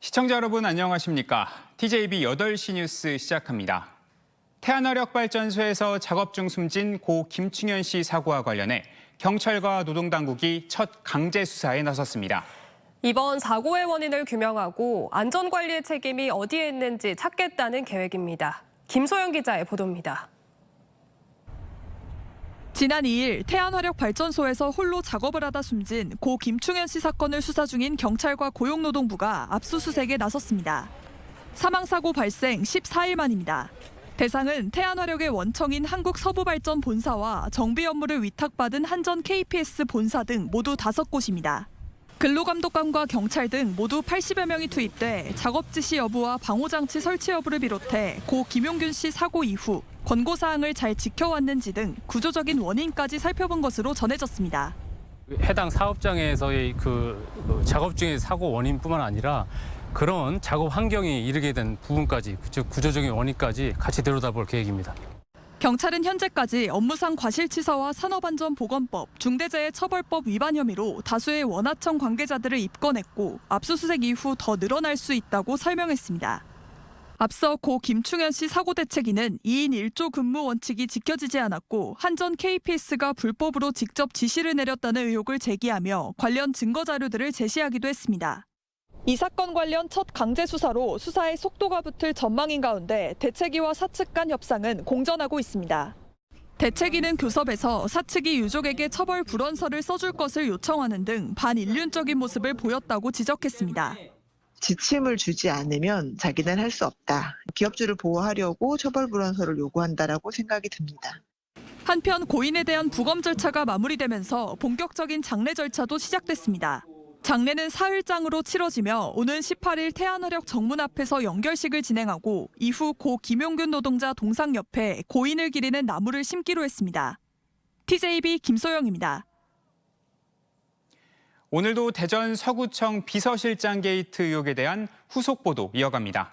시청자 여러분 안녕하십니까? TJB 8시 뉴스 시작합니다. 태안화력발전소에서 작업 중 숨진 고 김충현 씨 사고와 관련해 경찰과 노동당국이 첫 강제 수사에 나섰습니다. 이번 사고의 원인을 규명하고 안전관리의 책임이 어디에 있는지 찾겠다는 계획입니다. 김소영 기자의 보도입니다. 지난 2일 태안화력발전소에서 홀로 작업을 하다 숨진 고 김충현 씨 사건을 수사 중인 경찰과 고용노동부가 압수수색에 나섰습니다. 사망사고 발생 14일 만입니다. 대상은 태안화력의 원청인 한국서부발전 본사와 정비 업무를 위탁받은 한전 KPS 본사 등 모두 5곳입니다. 근로감독관과 경찰 등 모두 80여 명이 투입돼 작업 지시 여부와 방호장치 설치 여부를 비롯해 고 김용균 씨 사고 이후 권고사항을 잘 지켜왔는지 등 구조적인 원인까지 살펴본 것으로 전해졌습니다. 해당 사업장에서의 작업 중의 사고 원인뿐만 아니라 그런 작업 환경이 이르게 된 부분까지, 즉 구조적인 원인까지 같이 들여다볼 계획입니다. 경찰은 현재까지 업무상 과실치사와 산업안전보건법, 중대재해처벌법 위반 혐의로 다수의 원하청 관계자들을 입건했고 압수수색 이후 더 늘어날 수 있다고 설명했습니다. 앞서 고 김충현 씨 사고 대책위는 2인 1조 근무 원칙이 지켜지지 않았고 한전 KPS가 불법으로 직접 지시를 내렸다는 의혹을 제기하며 관련 증거 자료들을 제시하기도 했습니다. 이 사건 관련 첫 강제 수사로 수사에 속도가 붙을 전망인 가운데 대책위와 사측 간 협상은 공전하고 있습니다. 대책위는 교섭에서 사측이 유족에게 처벌 불원서를 써줄 것을 요청하는 등 반인륜적인 모습을 보였다고 지적했습니다. 지침을 주지 않으면 자기는 할 수 없다. 기업주를 보호하려고 처벌 불원서를 요구한다라고 생각이 듭니다. 한편 고인에 대한 부검 절차가 마무리되면서 본격적인 장례 절차도 시작됐습니다. 장례는 사흘장으로 치러지며 오는 18일 태안화력 정문 앞에서 연결식을 진행하고 이후 고 김용균 노동자 동상 옆에 고인을 기리는 나무를 심기로 했습니다. TJB 김소영입니다. 오늘도 대전 서구청 비서실장 게이트 의혹에 대한 후속 보도 이어갑니다.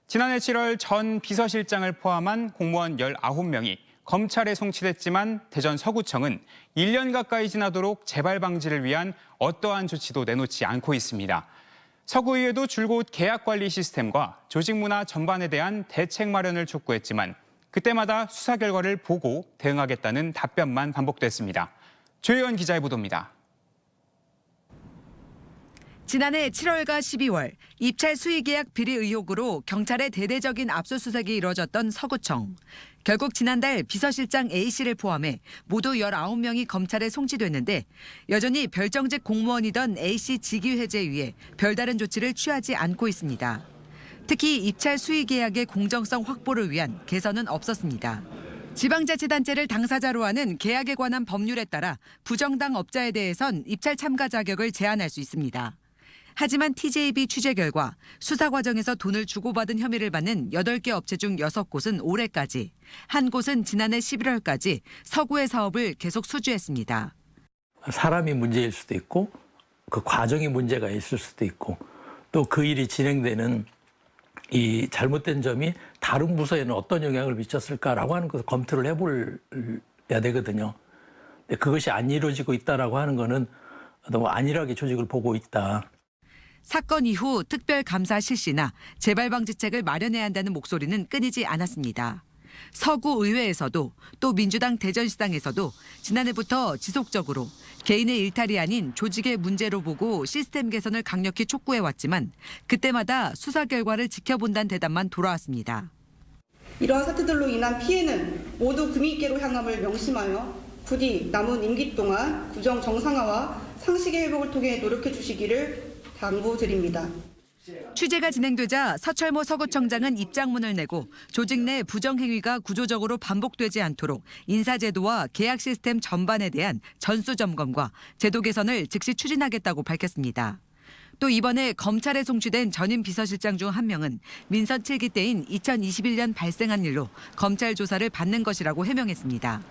지난해 7월 전 비서실장을 포함한 공무원 19명이 검찰에 송치됐지만 대전 서구청은 1년 가까이 지나도록 재발 방지를 위한 어떠한 조치도 내놓지 않고 있습니다. 서구의회도 줄곧 계약 관리 시스템과 조직 문화 전반에 대한 대책 마련을 촉구했지만 그때마다 수사 결과를 보고 대응하겠다는 답변만 반복됐습니다. 조혜연 기자의 보도입니다. 지난해 7월과 12월 입찰 수의계약 비리 의혹으로 경찰의 대대적인 압수수색이 이뤄졌던 서구청. 결국 지난달 비서실장 A씨를 포함해 모두 19명이 검찰에 송치됐는데 여전히 별정직 공무원이던 A씨 직위 해제 위에 별다른 조치를 취하지 않고 있습니다. 특히 입찰 수의계약의 공정성 확보를 위한 개선은 없었습니다. 지방자치단체를 당사자로 하는 계약에 관한 법률에 따라 부정당 업자에 대해선 입찰 참가 자격을 제한할 수 있습니다. 하지만 TJB 취재 결과 수사 과정에서 돈을 주고받은 혐의를 받는 8개 업체 중 6곳은 올해까지, 한 곳은 지난해 11월까지 서구의 사업을 계속 수주했습니다. 사람이 문제일 수도 있고 그 과정이 문제가 있을 수도 있고 또 그 일이 진행되는 이 잘못된 점이 다른 부서에는 어떤 영향을 미쳤을까라고 하는 것을 검토를 해볼야 되거든요. 근데 그것이 안 이루어지고 있다라고 하는 거는 너무 안일하게 조직을 보고 있다. 사건 이후 특별감사 실시나 재발방지책을 마련해야 한다는 목소리는 끊이지 않았습니다. 서구의회에서도 또 민주당 대전시당에서도 지난해부터 지속적으로 개인의 일탈이 아닌 조직의 문제로 보고 시스템 개선을 강력히 촉구해왔지만 그때마다 수사 결과를 지켜본다는 대답만 돌아왔습니다. 이러한 사태들로 인한 피해는 모두 금이익계로 향함을 명심하여 부디 남은 임기 동안 구정 정상화와 상식의 회복을 통해 노력해 주시기를 당부드립니다. 취재가 진행되자 서철모 서구청장은 입장문을 내고 조직 내 부정행위가 구조적으로 반복되지 않도록 인사제도와 계약 시스템 전반에 대한 전수점검과 제도 개선을 즉시 추진하겠다고 밝혔습니다. 또 이번에 검찰에 송치된 전임 비서실장 중 한 명은 민선 7기 때인 2021년 발생한 일로 검찰 조사를 받는 것이라고 해명했습니다.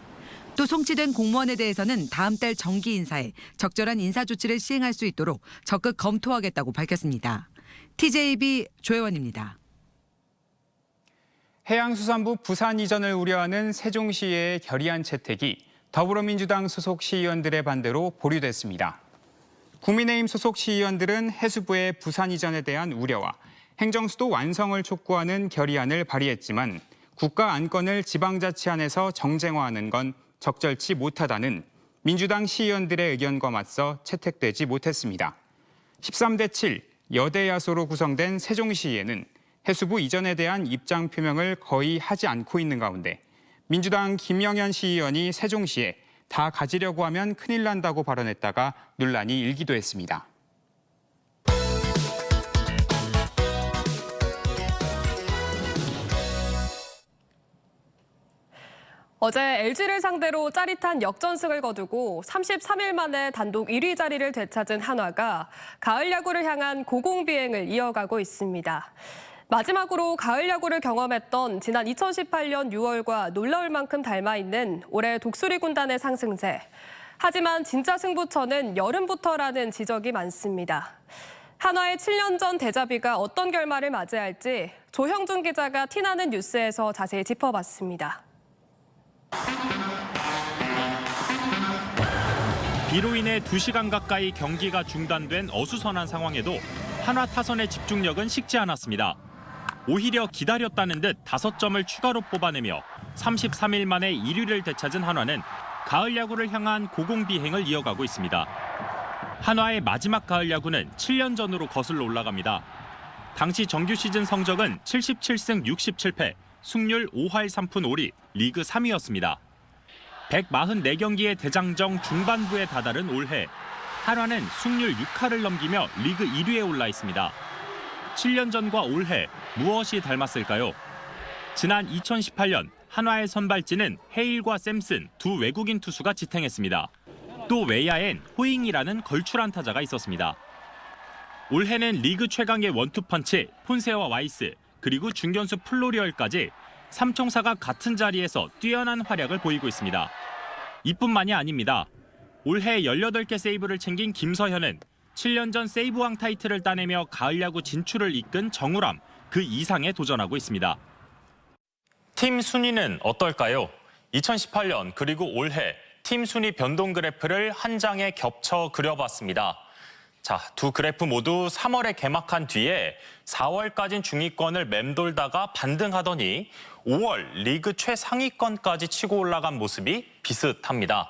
또 송치된 공무원에 대해서는 다음 달 정기 인사에 적절한 인사 조치를 시행할 수 있도록 적극 검토하겠다고 밝혔습니다. TJB 조혜원입니다. 해양수산부 부산 이전을 우려하는 세종시의 결의안 채택이 더불어민주당 소속 시의원들의 반대로 보류됐습니다. 국민의힘 소속 시의원들은 해수부의 부산 이전에 대한 우려와 행정수도 완성을 촉구하는 결의안을 발의했지만 국가 안건을 지방자치안에서 정쟁화하는 건 적절치 못하다는 민주당 시의원들의 의견과 맞서 채택되지 못했습니다. 13대 7 여대 야소로 구성된 세종시의회는 해수부 이전에 대한 입장 표명을 거의 하지 않고 있는 가운데 민주당 김영현 시의원이 세종시에 다 가지려고 하면 큰일 난다고 발언했다가 논란이 일기도 했습니다. 어제 LG를 상대로 짜릿한 역전승을 거두고 33일 만에 단독 1위 자리를 되찾은 한화가 가을 야구를 향한 고공비행을 이어가고 있습니다. 마지막으로 가을 야구를 경험했던 지난 2018년 6월과 놀라울 만큼 닮아있는 올해 독수리 군단의 상승세. 하지만 진짜 승부처는 여름부터라는 지적이 많습니다. 한화의 7년 전 데자뷰가 어떤 결말을 맞이할지 조형준 기자가 티나는 뉴스에서 자세히 짚어봤습니다. 비로 인해 2시간 가까이 경기가 중단된 어수선한 상황에도 한화 타선의 집중력은 식지 않았습니다. 오히려 기다렸다는 듯 5점을 추가로 뽑아내며 33일 만에 1위를 되찾은 한화는 가을 야구를 향한 고공비행을 이어가고 있습니다. 한화의 마지막 가을 야구는 7년 전으로 거슬러 올라갑니다. 당시 정규 시즌 성적은 77승 67패, 승률 5할 3푼 5리, 리그 3위였습니다. 144경기의 대장정 중반부에 다다른 올해, 한화는 승률 6할을 넘기며 리그 1위에 올라 있습니다. 7년 전과 올해 무엇이 닮았을까요? 지난 2018년 한화의 선발진은 헤일과 샘슨 두 외국인 투수가 지탱했습니다. 또 외야엔 호잉이라는 걸출한 타자가 있었습니다. 올해는 리그 최강의 원투펀치 폰세와 와이스 그리고 중견수 플로리얼까지 삼총사가 같은 자리에서 뛰어난 활약을 보이고 있습니다. 이뿐만이 아닙니다. 올해 18개 세이브를 챙긴 김서현은 7년 전 세이브왕 타이틀을 따내며 가을 야구 진출을 이끈 정우람 그 이상에 도전하고 있습니다. 팀 순위는 어떨까요? 2018년 그리고 올해 팀 순위 변동 그래프를 한 장에 겹쳐 그려봤습니다. 자, 두 그래프 모두 3월에 개막한 뒤에 4월까진 중위권을 맴돌다가 반등하더니 5월 리그 최상위권까지 치고 올라간 모습이 비슷합니다.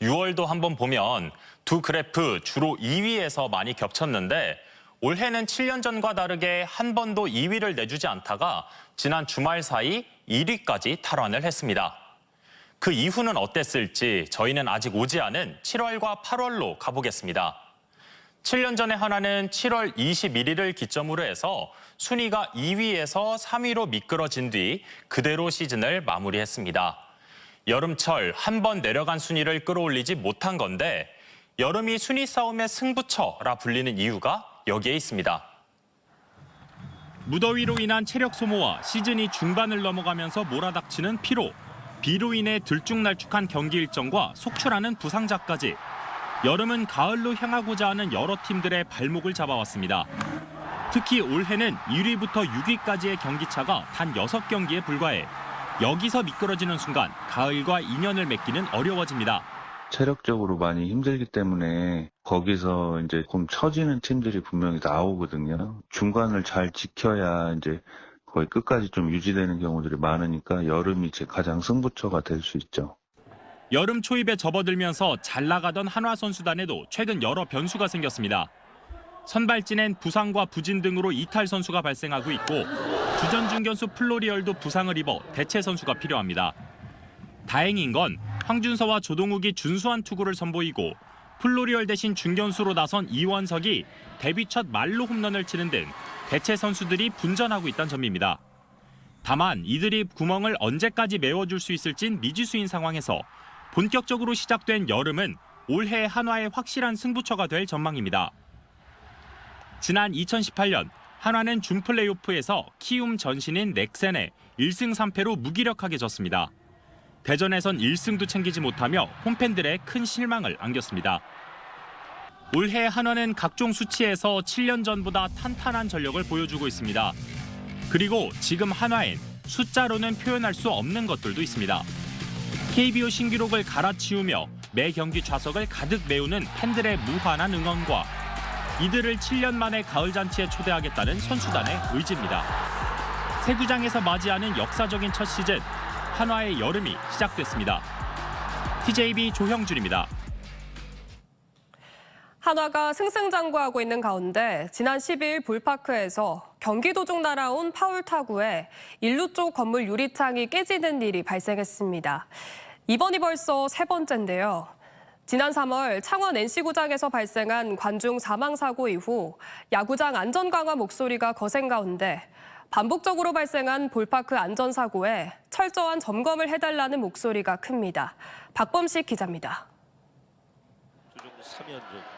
6월도 한번 보면 두 그래프 주로 2위에서 많이 겹쳤는데 올해는 7년 전과 다르게 한 번도 2위를 내주지 않다가 지난 주말 사이 1위까지 탈환을 했습니다. 그 이후는 어땠을지 저희는 아직 오지 않은 7월과 8월로 가보겠습니다. 7년 전에 한화는 7월 21일을 기점으로 해서 순위가 2위에서 3위로 미끄러진 뒤 그대로 시즌을 마무리했습니다. 여름철 한 번 내려간 순위를 끌어올리지 못한 건데 여름이 순위 싸움의 승부처라 불리는 이유가 여기에 있습니다. 무더위로 인한 체력 소모와 시즌이 중반을 넘어가면서 몰아닥치는 피로, 비로 인해 들쭉날쭉한 경기 일정과 속출하는 부상자까지 여름은 가을로 향하고자 하는 여러 팀들의 발목을 잡아왔습니다. 특히 올해는 1위부터 6위까지의 경기차가 단 6경기에 불과해 여기서 미끄러지는 순간 가을과 인연을 맺기는 어려워집니다. 체력적으로 많이 힘들기 때문에 거기서 이제 좀 처지는 팀들이 분명히 나오거든요. 중간을 잘 지켜야 이제 거의 끝까지 좀 유지되는 경우들이 많으니까 여름이 제 가장 승부처가 될 수 있죠. 여름 초입에 접어들면서 잘 나가던 한화 선수단에도 최근 여러 변수가 생겼습니다. 선발진엔 부상과 부진 등으로 이탈 선수가 발생하고 있고 주전 중견수 플로리얼도 부상을 입어 대체 선수가 필요합니다. 다행인 건 황준서와 조동욱이 준수한 투구를 선보이고 플로리얼 대신 중견수로 나선 이원석이 데뷔 첫 말로 홈런을 치는 등 대체 선수들이 분전하고 있다는 점입니다. 다만 이들이 구멍을 언제까지 메워줄 수 있을진 미지수인 상황에서 본격적으로 시작된 여름은 올해 한화의 확실한 승부처가 될 전망입니다. 지난 2018년 한화는 준 플레이오프에서 키움 전신인 넥센에 1승 3패로 무기력하게 졌습니다. 대전에선 1승도 챙기지 못하며 홈팬들의 큰 실망을 안겼습니다. 올해 한화는 각종 수치에서 7년 전보다 탄탄한 전력을 보여주고 있습니다. 그리고 지금 한화엔 숫자로는 표현할 수 없는 것들도 있습니다. KBO 신기록을 갈아치우며 매 경기 좌석을 가득 메우는 팬들의 무한한 응원과 이들을 7년 만에 가을 잔치에 초대하겠다는 선수단의 의지입니다. 새 구장에서 맞이하는 역사적인 첫 시즌, 한화의 여름이 시작됐습니다. TJB 조형준입니다. 한화가 승승장구하고 있는 가운데 지난 12일 볼파크에서 경기 도중 날아온 파울 타구에 1루 쪽 건물 유리창이 깨지는 일이 발생했습니다. 이번이 벌써 세 번째인데요. 지난 3월 창원 NC구장에서 발생한 관중 사망 사고 이후 야구장 안전 강화 목소리가 거센 가운데 반복적으로 발생한 볼파크 안전사고에 철저한 점검을 해달라는 목소리가 큽니다. 박범식 기자입니다.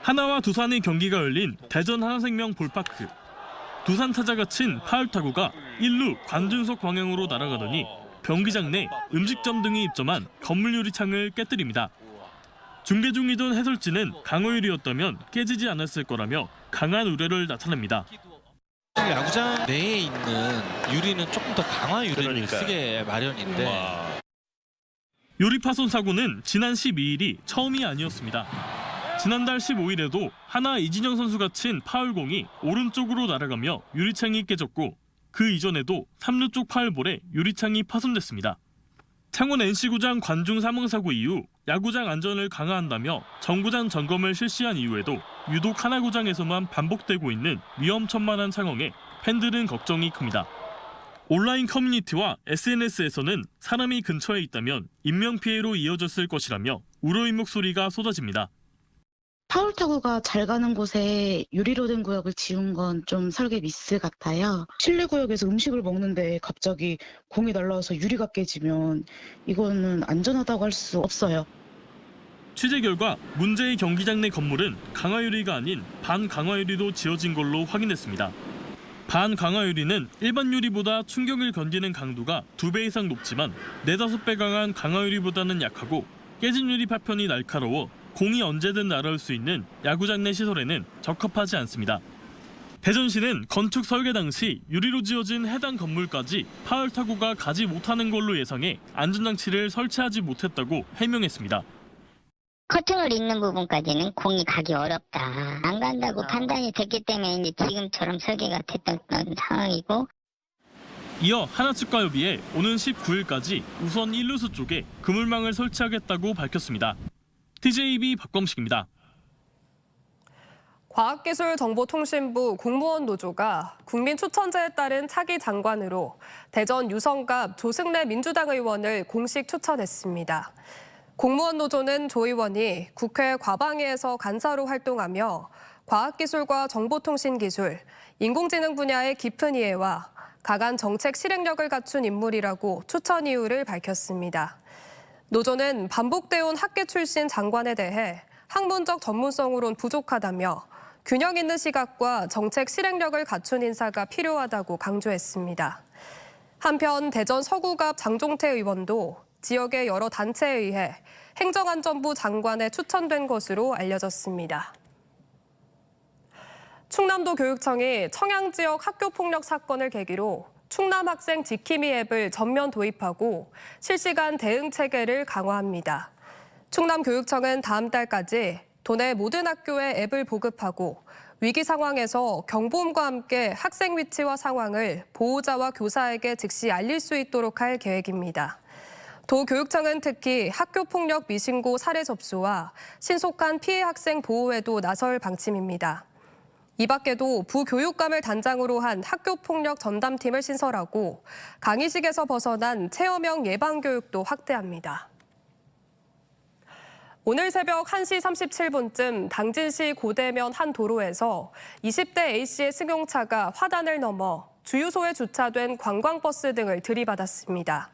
하나와 두산의 경기가 열린 대전 하나생명 볼파크. 두산 타자가 친 파울 타구가 1루 관중석 방향으로 날아가더니 경기장 내 음식점 등이 입점한 건물 유리창을 깨뜨립니다. 중계 중이던 해설진은 강호율이었다면 깨지지 않았을 거라며 강한 우려를 나타냅니다. 야구장 내에 있는 유리는 조금 더 강화 유리를 쓰게 마련인데. 유리 파손 사고는 지난 12일이 처음이 아니었습니다. 지난달 15일에도 하나 이진영 선수가 친 파울공이 오른쪽으로 날아가며 유리창이 깨졌고 그 이전에도 3루 쪽 파울볼에 유리창이 파손됐습니다. 창원 NC구장 관중 사망 사고 이후 야구장 안전을 강화한다며 정구장 점검을 실시한 이후에도 유독 하나구장에서만 반복되고 있는 위험천만한 상황에 팬들은 걱정이 큽니다. 온라인 커뮤니티와 SNS에서는 사람이 근처에 있다면 인명피해로 이어졌을 것이라며 우려의 목소리가 쏟아집니다. 파울 타구가 잘 가는 곳에 유리로 된 구역을 지은 건 좀 설계 미스 같아요. 실내 구역에서 음식을 먹는데 갑자기 공이 날아와서 유리가 깨지면 이거는 안전하다고 할 수 없어요. 취재 결과 문제의 경기장 내 건물은 강화유리가 아닌 반강화유리로 지어진 걸로 확인됐습니다. 반강화유리는 일반 유리보다 충격을 견디는 강도가 2배 이상 높지만 4-5배 강한 강화유리보다는 약하고 깨진 유리 파편이 날카로워 공이 언제든 날아올 수 있는 야구장 내 시설에는 적합하지 않습니다. 대전시는 건축 설계 당시 유리로 지어진 해당 건물까지 파울 타구가 가지 못하는 걸로 예상해 안전장치를 설치하지 못했다고 해명했습니다. 커튼을 잇는 부분까지는 공이 가기 어렵다. 안 간다고 판단이 됐기 때문에 이제 지금처럼 설계가 됐던 상황이고. 이어 하나축구협의회 오는 19일까지 우선 1루수 쪽에 그물망을 설치하겠다고 밝혔습니다. TJB 박범식입니다. 과학기술정보통신부 공무원 노조가 국민추천제에 따른 차기 장관으로 대전 유성갑 조승래 민주당 의원을 공식 추천했습니다. 공무원 노조는 조 의원이 국회 과방위에서 간사로 활동하며 과학기술과 정보통신기술, 인공지능 분야의 깊은 이해와 강한 정책 실행력을 갖춘 인물이라고 추천 이유를 밝혔습니다. 노조는 반복되어 온 학계 출신 장관에 대해 학문적 전문성으론 부족하다며 균형 있는 시각과 정책 실행력을 갖춘 인사가 필요하다고 강조했습니다. 한편 대전 서구갑 장종태 의원도 지역의 여러 단체에 의해 행정안전부 장관에 추천된 것으로 알려졌습니다. 충남도 교육청이 청양 지역 학교폭력 사건을 계기로 충남 학생 지킴이 앱을 전면 도입하고 실시간 대응 체계를 강화합니다. 충남교육청은 다음 달까지 도내 모든 학교에 앱을 보급하고 위기 상황에서 경보음과 함께 학생 위치와 상황을 보호자와 교사에게 즉시 알릴 수 있도록 할 계획입니다. 도교육청은 특히 학교폭력 미신고 사례 접수와 신속한 피해 학생 보호에도 나설 방침입니다. 이 밖에도 부교육감을 단장으로 한 학교폭력 전담팀을 신설하고 강의식에서 벗어난 체험형 예방교육도 확대합니다. 오늘 새벽 1시 37분쯤 당진시 고대면 한 도로에서 20대 A씨의 승용차가 화단을 넘어 주유소에 주차된 관광버스 등을 들이받았습니다.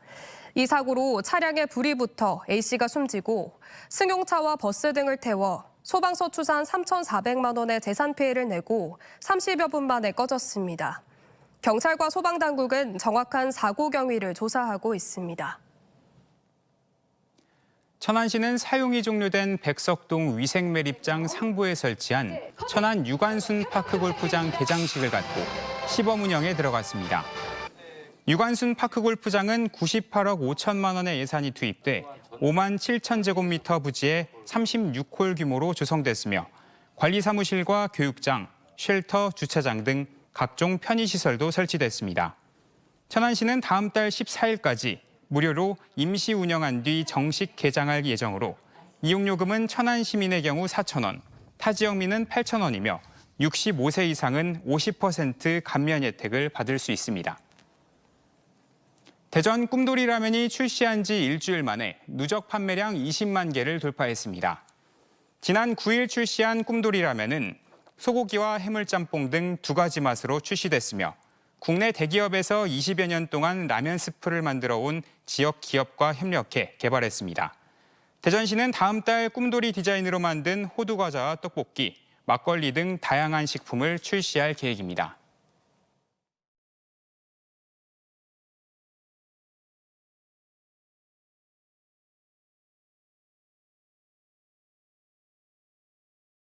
이 사고로 차량에 불이 붙어 A씨가 숨지고 승용차와 버스 등을 태워 소방서 추산 3,400만 원의 재산 피해를 내고 30여 분 만에 꺼졌습니다. 경찰과 소방당국은 정확한 사고 경위를 조사하고 있습니다. 천안시는 사용이 종료된 백석동 위생매립장 상부에 설치한 천안 유관순 파크골프장 개장식을 갖고 시범 운영에 들어갔습니다. 유관순 파크골프장은 98억 5천만 원의 예산이 투입돼 5만 7천 제곱미터 부지에 36홀 규모로 조성됐으며 관리사무실과 교육장, 쉘터, 주차장 등 각종 편의시설도 설치됐습니다. 천안시는 다음 달 14일까지 무료로 임시 운영한 뒤 정식 개장할 예정으로 이용요금은 천안 시민의 경우 4,000원, 타 지역민은 8,000원이며 65세 이상은 50% 감면 혜택을 받을 수 있습니다. 대전 꿈돌이 라면이 출시한 지 일주일 만에 누적 판매량 20만 개를 돌파했습니다. 지난 9일 출시한 꿈돌이 라면은 소고기와 해물짬뽕 등 2가지 맛으로 출시됐으며 국내 대기업에서 20여 년 동안 라면 스프를 만들어 온 지역 기업과 협력해 개발했습니다. 대전시는 다음 달 꿈돌이 디자인으로 만든 호두과자와 떡볶이, 막걸리 등 다양한 식품을 출시할 계획입니다.